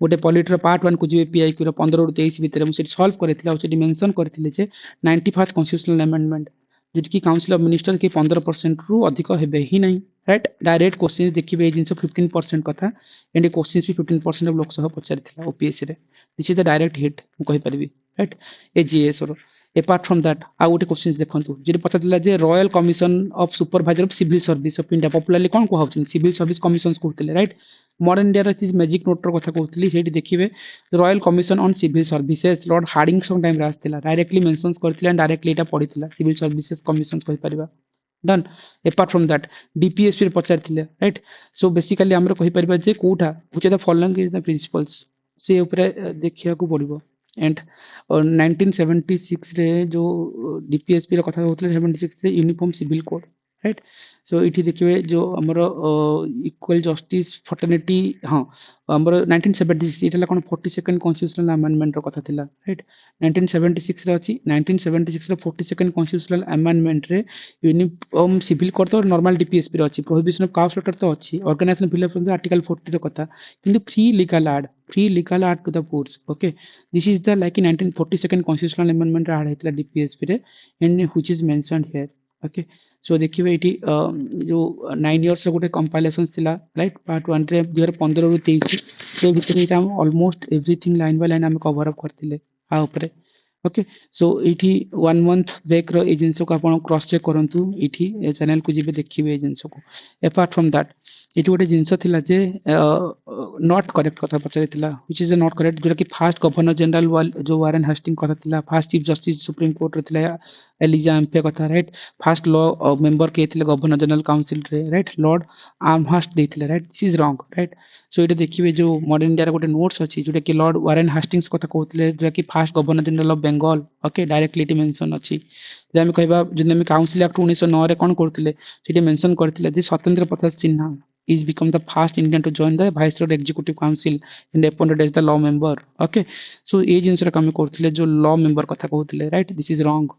गोटे पॉलिटर पार्ट 1 को जिबे पीआईक्यू रो 15 रो 23 भीतर से सॉल्व करथिला और से मेंशन करथिले जे 95 कॉन्स्टिट्यूशनल अमेंडमेंट जो कि काउंसिल ऑफ मिनिस्टर के 15% रु अधिक हेबे ही नहीं राइट डायरेक्ट क्वेश्चन देखिबे जिंस 15% कथा एंड क्वेश्चंस भी 15% ऑफ लोकसभा पचारिथिला ओपीएससी रे this is the direct hit मु कहि परबी राइट एजीएस रो अपार्ट फ्रॉम दैट आ गोटे क्वेश्चन देखंतु जे पचारथिला जे royal commission of supervisor of civil service of India popularly कोन को होउछन सिविल सर्विस कमिशंस कहउतले राइट मॉडर्न इंडिया रो मैजिक नोट रो कथा कहउतली सेठी देखिबे royal commission on civil services lord Hardington time रे आस्थिला डायरेक्टली मेंशन्स करथिला एंड डायरेक्टली एटा पढिथिला सिविल सर्विसेज कमिशंस कहि परिबा done apart from that DPSP रे पचारथिले राइट सो बेसिकली हमर कहि परिबा जे कोठा which are the following is the principles से ऊपर देखिया को पड़िबो एंड 1976 रे जो डीपीएसपी रो कथा होतले 76 रे uniform civil code right so इठी देखिबे जो हमर इक्वल जस्टिस फर्टर्निटी हां हमर 1976 इटला कोन 42nd कॉन्स्टिट्यूशनल अमेंडमेंट रो कथा थिला राइट 1976 रे अछि 1976 रो 42nd कॉन्स्टिट्यूशनल अमेंडमेंट रे यूनिफॉर्म सिविल कोड तो नॉर्मल डीपीएसपी रो अछि प्रोहिबिशन ऑफ काउ स्लॉटर तो अछि ऑर्गेनाइजेशन फिलअप आर्टिकल 40 रो कथा किंतु free legal aid to the poors okay this is the like in 1942nd constitutional amendment add हेतला DPSP रे and which is mentioned here okay so देखिबे एटी जो 9 इयर्स रो गोटे कंपाइलेशन थिला राइट पार्ट 1 रे 2015 रो 23 से भीतर एटा हम almost everything line by line हम कवर अप करथिले आ ऊपर ओके सो इठी 1 मंथ बैक रो ए जिंस को आपण क्रॉस चेक करंतु इठी ए चैनल को जिबे देखिबे ए जिंस को अपार्ट फ्रॉम दैट इठी गोटे जिंस थिला जे नॉट करेक्ट कथा पचारि थिला व्हिच इज नॉट करेक्ट जोरा कि फर्स्ट गवर्नर जनरल जो वारेन हास्टिंग कथा थिला first chief justice supreme court रे थिला एलिजा एम्पे कथा राइट फर्स्ट लॉ मेंबर के थिले गवर्नर जनरल काउंसिल रे राइट लॉर्ड आर्महास्ट देथिले right this is wrong right so इटे देखिबे जो मॉडर्न इंडिया रे गोटे नोट्स अछि जोटा कि लॉर्ड वारेन हास्टिंग्स कथा कहउतले जोटा कि first governor general of Bengal okay directly it mention अछि जे हम कहबा जने में काउंसिल एक्ट 1909 रे कोन करथिले सेठी मेंशन करथिले जे स्वतंत्र Prasad Sinha is become the first Indian to join the Viceroy Executive Council and appointed as the law member okay so ए जिंस रे काम करथिले जो लॉ मेंबर कथा कहउतले right this is wrong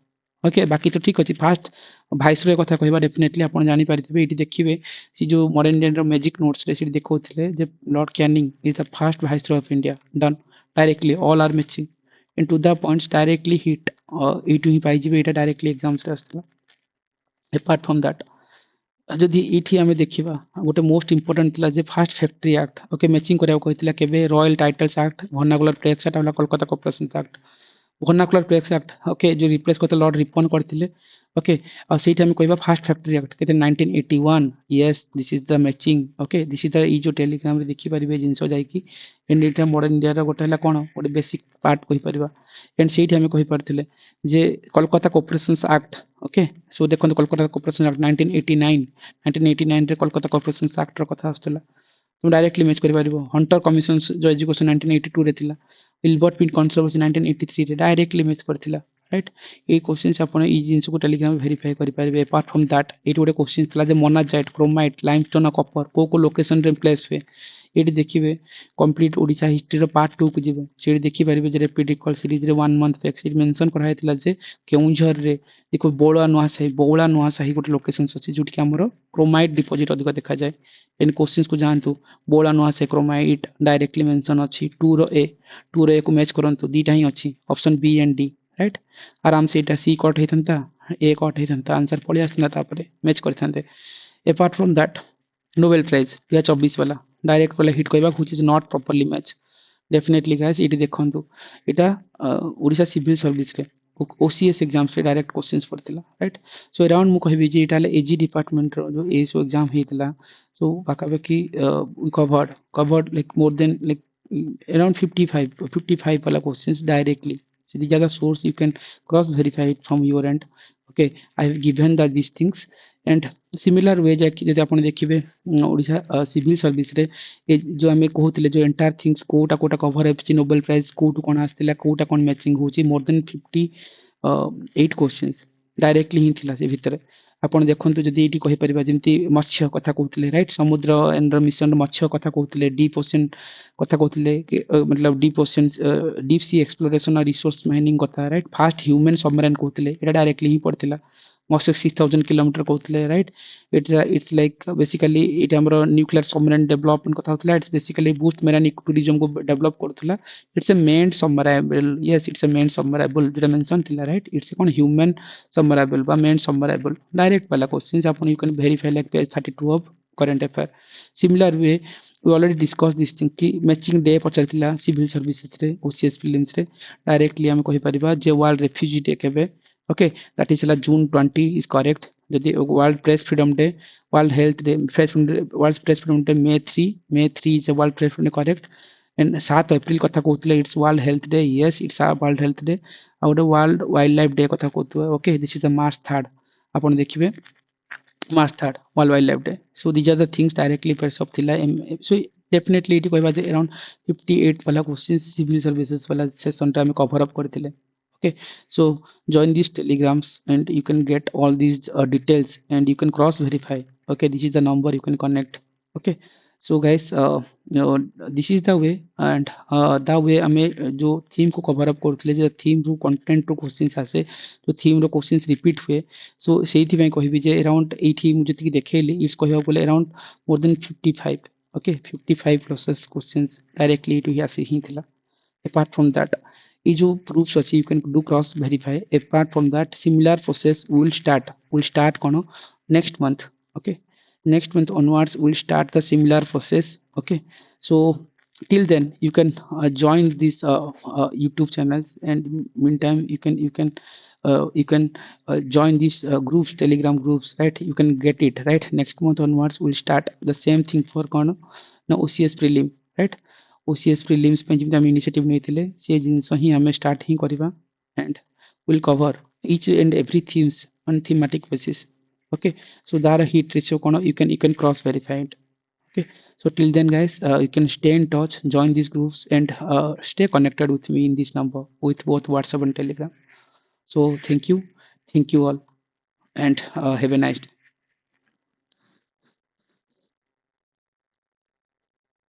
okay बाकी तो ठीक अछि फर्स्ट भाइसरॉय कथा कहबा डेफिनेटली आपण जानि पारिथिबे एटी देखिबे सी जो मॉडर्न इंडियन रो मैजिक नोट्स रे सेठी देखौथिले जे lord Canning is the first viceroy of India done directly all are matching into the points directly hit e2 ही पाई जिबे एटा डायरेक्टली एग्जाम्स रे आस्तला apart from that ଯଦି ଏଇଠି ଆମେ ଦେଖିବା ଗୋଟେ ମୋଷ୍ଟ ଇମ୍ପୋର୍ଟାଣ୍ଟ ଥିଲା ଯେ first factory act okay matching କରିବାକୁ କହିଥିଲା କେବେ royal titles act vernacular press act ଆଉ Kolkata corporations act vernacular press act okay ଯୋଉ ରିପ୍ଲେସ୍ କରିଥିଲେ ଲର୍ଡ ରିପନ୍ କରିଥିଲେ ଓକେ ଆଉ ସେଇଠି ଆମେ କହିବା ଫାଷ୍ଟ ଫ୍ୟାକ୍ଟ୍ରି ଆକ୍ଟ କେତେ 1981 yes this is the matching okay this is the ଏଇ ଯୋଉ ଟେଲିଗ୍ରାମରେ ଦେଖିପାରିବେ ଜିନିଷ ଯାଇକି ଏଣ୍ଡ ଏଇଟା ମଡର୍ନ ଇଣ୍ଡିଆର ଗୋଟେ ହେଲା କ'ଣ ଗୋଟେ ବେସିକ୍ ପାର୍ଟ କହିପାରିବା ଏଣ୍ଡ ସେଇଠି ଆମେ କହିପାରୁଥିଲେ ଯେ Kolkata corporations act okay so ଦେଖନ୍ତୁ କୋଲକାତା କର୍ପୋରେସନ୍ ଆକ୍ଟ 1989 ରେ କୋଲକାତା କର୍ପୋରେସନ୍ସ ଆକ୍ଟର କଥା ଆସୁଥିଲା তুমি ଡାଇରେକ୍ଟଲି ମ୍ୟାଚ୍ କରିପାରିବ ହଣ୍ଟର କମିଶନ ଯୋଉ ଏଜୁକେସନ 1982 ରେ ଥିଲା ଇଲବର୍ଟ ପିନ୍ କନ୍ଟ୍ରୋଭର୍ସି 1983 ରେ ଡାଇରେକ୍ଟଲି ମ୍ୟାଚ୍ କରିଥିଲା ରାଇଟ୍ ଏଇ କ୍ୱେଶ୍ଚିନ୍ସ ଆପଣ ଏଇ ଜିନିଷକୁ ଟେଲିଗ୍ରାମ ଭେରିଫାଏ କରିପାରିବେ ଆପାର୍ଟ ଫ୍ରମ୍ ଦ୍ୟାଟ୍ ଏଇଠି ଗୋଟେ କ୍ୱେଶ୍ଚିନ୍ ଥିଲା ଯେ ମୋନାଜାଇଟ୍ କ୍ରୋମାଇଟ୍ ଲାଇମଷ୍ଟୋନ୍ ଆଉ କପର କୋଉ କୋଉ ଲୋକେସନରେ ପ୍ଲେସ୍ ହୁଏ ଏଇଠି ଦେଖିବେ କମ୍ପ୍ଲିଟ୍ ଓଡ଼ିଶା ହିଷ୍ଟ୍ରିର ପାର୍ଟ 2 କୁ ଯିବେ ସେଇଠି ଦେଖିପାରିବେ ଯେ ରେପିଡ୍ ରିକଲ୍ ସିରିଜରେ 1 ମନ୍ଥ ଫ୍ୟାକ୍ଟ ସେଠି ମେନସନ୍ କରାଯାଇଥିଲା ଯେ କେଉଁଝରରେ ଦେଖ ବଉଳା ନୂଆସାହି ଗୋଟେ ଲୋକେସନ୍ସ ଅଛି ଯୋଉଠିକି ଆମର କ୍ରୋମାଇଟ୍ ଡିପୋଜିଟ୍ ଅଧିକ ଦେଖାଯାଏ ଏଣ୍ଡ କ୍ୱେଶ୍ଚିନ୍ସକୁ ଯାଆନ୍ତୁ ବଉଳା ନୂଆସାହି କ୍ରୋମାଇଟ୍ ଡାଇରେକ୍ଟଲି ମେନସନ୍ ଅଛି 2 ର ଏ କୁ ମ୍ୟାଚ୍ କରନ୍ତୁ ଦିଟା ହିଁ ଅଛି option B and D right ଆରାମସେ ଏଇଟା ସି କଟ୍ ହେଇଥାନ୍ତା ଏ କଟ୍ ହେଇଥାନ୍ତା ଆନ୍ସର ପଳେଇ ଆସିଥାନ୍ତା ତାପରେ ମ୍ୟାଚ୍ କରିଥାନ୍ତେ apart from that Nobel Prize 2024 वाला डायरेक्ट वाला हिट कहबा which is not properly match definitely guys एटी देखंतु एटा ओडिशा सिविल सर्विस रे ओसीएस एग्जाम्स रे डायरेक्ट क्वेश्चंस पड़तिला राइट सो अराउंड मु कहबी जे एटा एजी डिपार्टमेंट रो जो एसओ एग्जाम हेतिला सो पाखापाखि we covered like more than like around 55 वाला questions directly so these are the source you can cross verify it from your end okay I have given that these things and similar way ଯଦି ଆପଣ ଦେଖିବେ Odisha civil ସର୍ଭିସରେ ଏ ଯୋଉ ଆମେ କହୁଥିଲେ ଯୋଉ entire things କୋଉଟା କୋଉଟା କଭର ହେଇଛି ନୋବେଲ ପ୍ରାଇଜ କୋଉଠୁ କ'ଣ ଆସିଥିଲା କୋଉଟା କ'ଣ ମ୍ୟାଚିଂ ହଉଛି ମୋର ଦେନ୍ 58 କ୍ୱେଶ୍ଚିନ୍ସ ଡାଇରେକ୍ଟଲି ହିଁ ଥିଲା ସେ ଭିତରେ ଆପଣ ଦେଖନ୍ତୁ ଯଦି ଏଇଠି କହିପାରିବା ଯେମିତି ମତ୍ସ୍ୟ କଥା କହୁଥିଲେ ରାଇଟ୍ ସମୁଦ୍ର ଏଣ୍ଡର ମିଶନ ମତ୍ସ୍ୟ କଥା କହୁଥିଲେ ଡିପ୍ ଓସେନ୍ କଥା କହୁଥିଲେ मतलब deep ocean deep C exploration resource mining କଥା ରାଇଟ୍ ଫାଷ୍ଟ ହ୍ୟୁମାନ୍ ସବମରାଇନ୍ କହୁଥିଲେ ଏଇଟା ଡାଇରେକ୍ଟଲି ହିଁ ପଡ଼ିଥିଲା most of 6000 kilometer कहउतले right it's like basically it हमरो nuclear submarine development କଥା होतला it's basically boost marine tourism को develop करथला it's a manned submersible yes it's a manned submersible जेटा मेंशन थिला right it's a human submersible बा manned submersible direct वाला questions upon you can verify like page 32 of current affair similar way we already discussed this thing कि matching day पचरथिला civil services रे OCS prelims रे directly हम कहि परिबा जे world refugee day केबे okay that is like June 20 is correct the world press freedom day world health day world press freedom day May 3 is a world press freedom day correct and 7 April कथा कहउतले it's world health day yes it's a world health day और world wildlife day कथा कहउतले okay this is the March 3rd upon देखिबे March 3rd world wildlife day so these are the things directly press of thila so definitely it कहबा जे around 58 वाला question civil services वाला session टा में cover up करथिले okay so join these telegrams and you can get all these details and you can cross verify okay this is the number you can connect okay so guys this is the way and the way ame जो theme को cover up करथिले जे theme रू content रू questions आसे जो theme रो questions repeat हुए so सेही में कहबी जे around 80 मु जति देखेली इट्स कहबा बोले around more than 55 okay 55 plus questions directly to आसे ही थिला apart from that ये जो proofs अच्छी you can do cross verify apart from that similar process will start kono next month okay next month onwards we'll start the similar process okay so till then you can join these YouTube channels and meantime you can join these groups telegram groups right you can get it right next month onwards we'll start the same thing for kono now OCS prelim right OCS prelims ପାଇଁ ଯେମିତି ଆମେ initiative ନେଇଥିଲେ ସେ ଜିନିଷ ହିଁ ଆମେ start ହିଁ କରିବା and will cover each and every themes on thematic basis okay so dar hit ratio kono you can cross verify it okay so till then guys you can stay in touch join these groups and stay connected with me in this number with both WhatsApp and Telegram so thank you all and have a nice day